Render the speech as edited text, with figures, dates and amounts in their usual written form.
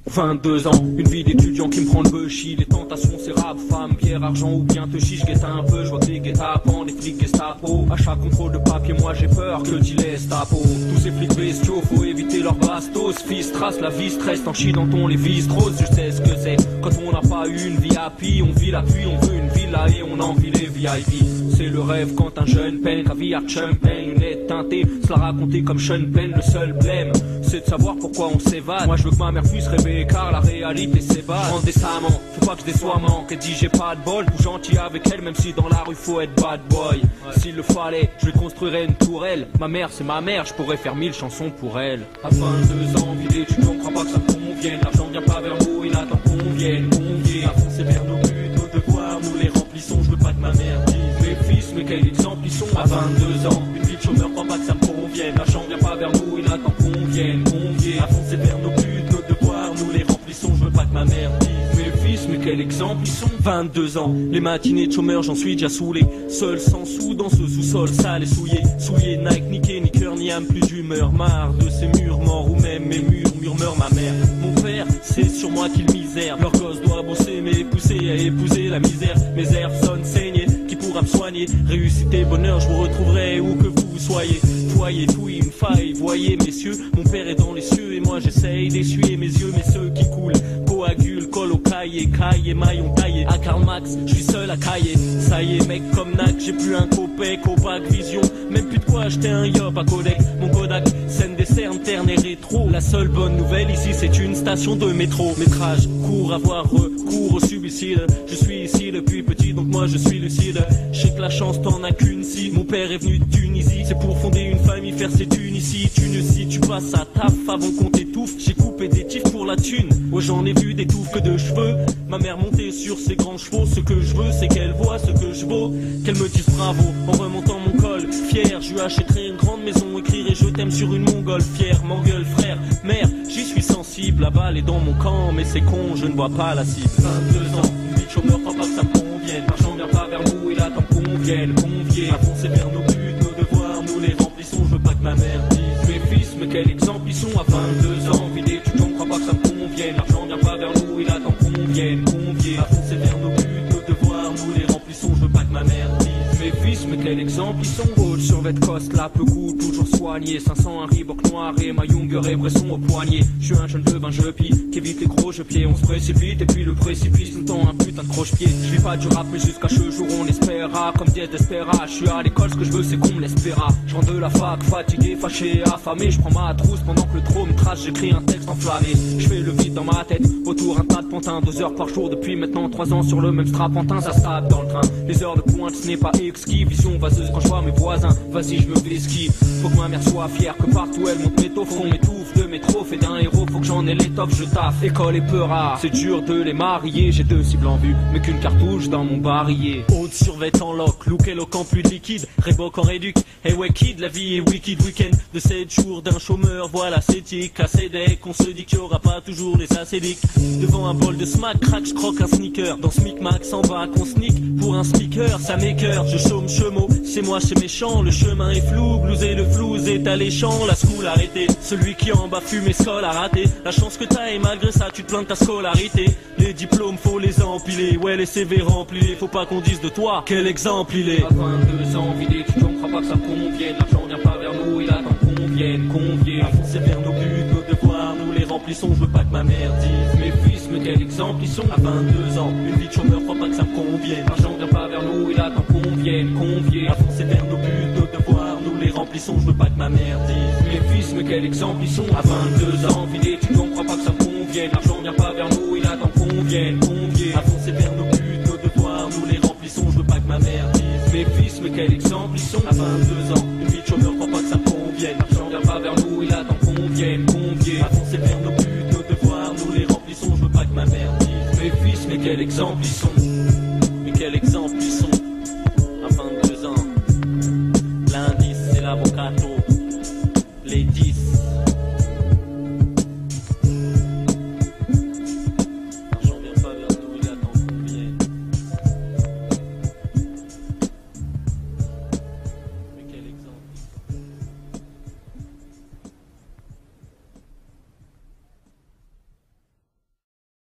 22 ans, une vie d'étudiant qui me prend le bushi. Les tentations c'est rap, femme, pierre, argent ou bien te chiche. Guette un peu, je vois que des guet-apens, des flics Gestapo. À chaque contrôle de papier moi j'ai peur que tu laisses ta peau. Tous ces flics bestiaux, faut éviter leur bastos. Fils, trace la vie, stress, t'en chies dans ton Lévi-Strauss. Je sais ce que c'est, quand on n'a pas eu une vie happy. On vit la pluie, on veut une villa et on envie les VIP. C'est le rêve quand un jeune peine, caviar, champagne, lunettes teintées. Se la raconter comme Sean Penn, le seul blême c'est de savoir pourquoi on s'évade. Moi je veux que ma mère puisse rêver car la réalité s'évade. Je rentre décemment, faut pas que je déçois manque. Elle dit j'ai pas de bol, tout gentil avec elle. Même si dans la rue faut être bad boy. S'il le fallait, je lui construirais une tourelle. Ma mère c'est ma mère, je pourrais faire 1000 chansons pour elle. À 22 ans, vidé, tu ne crois pas que ça convienne. L'argent vient pas vers nous, il attend qu'on vienne. Avancer vers nos buts, nos devoirs, nous les remplissons. Je veux pas que ma mère dise mes fils, mais quel exemple ils sont. À 22 ans, une vie de chômeur, crois pas que ça me convienne. L'argent vient pas vers nous, il attend qu'on vienne. Avancer vers nos buts, nos devoirs, nous les remplissons. Je veux pas que ma mère dise mes fils, mais quel exemple ils sont. 22 ans, les matinées de chômeur, j'en suis déjà saoulé. Seul sans sous dans ce sous-sol sale et souillé. Souillé, Nike, niqué, ni cœur, ni âme, plus d'humeur. Marre de ces murs morts ou même mes murs, murmure ma mère. Mon père, c'est sur moi qu'il misère. Leur gosse doit bosser, mais pousser à épouser la misère. Mes airs sonnent saignés, qui pourra me soigner. Réussite et bonheur, je vous retrouverai où que vous soyez. Foyer, fouille, une faille, voyez messieurs. Mon père est dans les cieux et moi j'essaye d'essuyer mes yeux. Mais ceux qui coulent, coagulent, collent au cahier. Cahier, maillon taillé, à Karl Marx, je suis seul à cahier. Ça y est mec comme Nac, j'ai plus un copec, Copac, Vision. Même plus de quoi acheter un yop à Codec. Mon Kodak, scène des cernes, terne et rétro. La seule bonne nouvelle ici c'est une station de métro. Métrage, cours, avoir recours au suicide. Je suis ici depuis petit donc moi je suis lucide. Je sais que la chance t'en as qu'une si. Mon père est venu de Tunisie, c'est pour fonder une famille, faire ses thunes ici. Si tu passes à taf avant qu'on t'étouffe. J'ai coupé des tifs pour la thune. Oh j'en ai vu des touffes que de cheveux. Ma mère montait sur ses grands chevaux. Ce que je veux c'est qu'elle voit ce que je vaux. Qu'elle me dise bravo en remontant mon col. Fier, je lui achèterai une grande maison. Écrirai je t'aime sur une mongole. Fier, m'engueule frère, mère, j'y suis sensible. La balle est dans mon camp mais c'est con, je ne vois pas la cible. 22 ans, une vie de chômeur, crois pas que ça me convienne. L'argent vient pas vers nous, il attend qu'on vienne. Avancer vers nos buts, nos devoirs, nous les remplissons. Je veux pas que ma mère dise mes fils, mais quel exemple ils sont. À 22 ans, vidé, tu t'en crois pas que ça me convienne. L'argent vient pas vers nous, il attend qu'on vienne. Avancer vers nos buts, nos devoirs, nous les remplissons. Je veux pas que ma mère dise mes fils, mais quel exemple ils sont. Haute survêt coste, là peu coup, toujours soigné. 500 un Reebok noir et ma Younger et Bresson au poignet. Je suis un jeune devin, je pille, qui évite les gros jeux pieds. On se précipite et puis le précipice nous tend un putain de croche-pied. Je vis pas du rap mais jusqu'à ce jour on espéra. Comme Diez d'Espera, je suis à l'école, ce que je veux c'est qu'on me l'espéra. Je rentre de la fac, fatigué, fâché, affamé. Je prends ma trousse pendant que le trop me trace. J'écris un texte enflammé, je fais le vide dans ma tête. Autour un tas de pantins, 2 heures par jour depuis maintenant 3 ans sur le même strapontin. Ça se tape dans le train, les heures de pointe ce n'est pas exquis. Vision vaseuse quand je vois mes voisins, vas-y je me fais ski. Faut que ma mère soit fière, que partout elle monte mes taufs. On m'étouffe de mes trophées d'un héros, faut que j'en ai l'étoffe, je taffe. École et peu rare, c'est dur de les marier. J'ai 2 cibles en vue, mais qu'une cartouche dans mon barillet. Haute survêt en lock, look éloquent plus de liquide. Reebok en réduc, hey ouais kid, la vie est wicked. Week-end de 7 jours d'un chômeur, voilà c'est tic. À Cédec, on se dit qu'il y aura pas toujours les acédiques. Devant un bol de smack, crack, je croque un sneaker. Dans ce micmac, s'en va qu'on sneak. Pour un speaker, ça m'écœure, je chôme chemo. C'est moi chez méchant, le chemin est flou. Blues et le flouze est alléchant, la school arrêtée. Celui qui en bas fume et scole a raté. La chance que t'as et malgré ça tu te plains de ta scolarité. Les diplômes faut les empiler, ouais les CV remplis. Faut pas qu'on dise de toi quel exemple il est. À 22 ans vidé, tu t'en crois pas que ça convienne. L'argent vient pas vers nous, il attend qu'on vienne. Avancer vers nos buts, nos devoirs, nous les remplissons. Je veux pas que ma mère dise mes fils, mais quel exemple ils sont. À 22 ans, une vie de chômeur, crois pas que ça me convienne. L'argent vient pas vers nous, il attend qu'on vienne. Avancer vers nos buts, nos devoirs, nous les remplissons. Je veux pas que ma mère dise mes fils, mais quel exemple ils sont. À 22 ans, vidé, tu t'en crois pas que ça me convienne. L'argent vient pas vers nous, il attend qu'on vienne. Avancer vers nos buts, nos devoirs, nous les remplissons. Je veux pas que ma mère dise mes fils, mais quel exemple ils sont. À 22 ans, une vie de chômeur, crois pas que ça me convienne. L'argent vient pas vers nous, il attend qu'on vienne. Avancer vers nos buts, nos devoirs, nous les remplissons. Je veux pas que ma mère dise mes fils, mais quel exemple ils sont.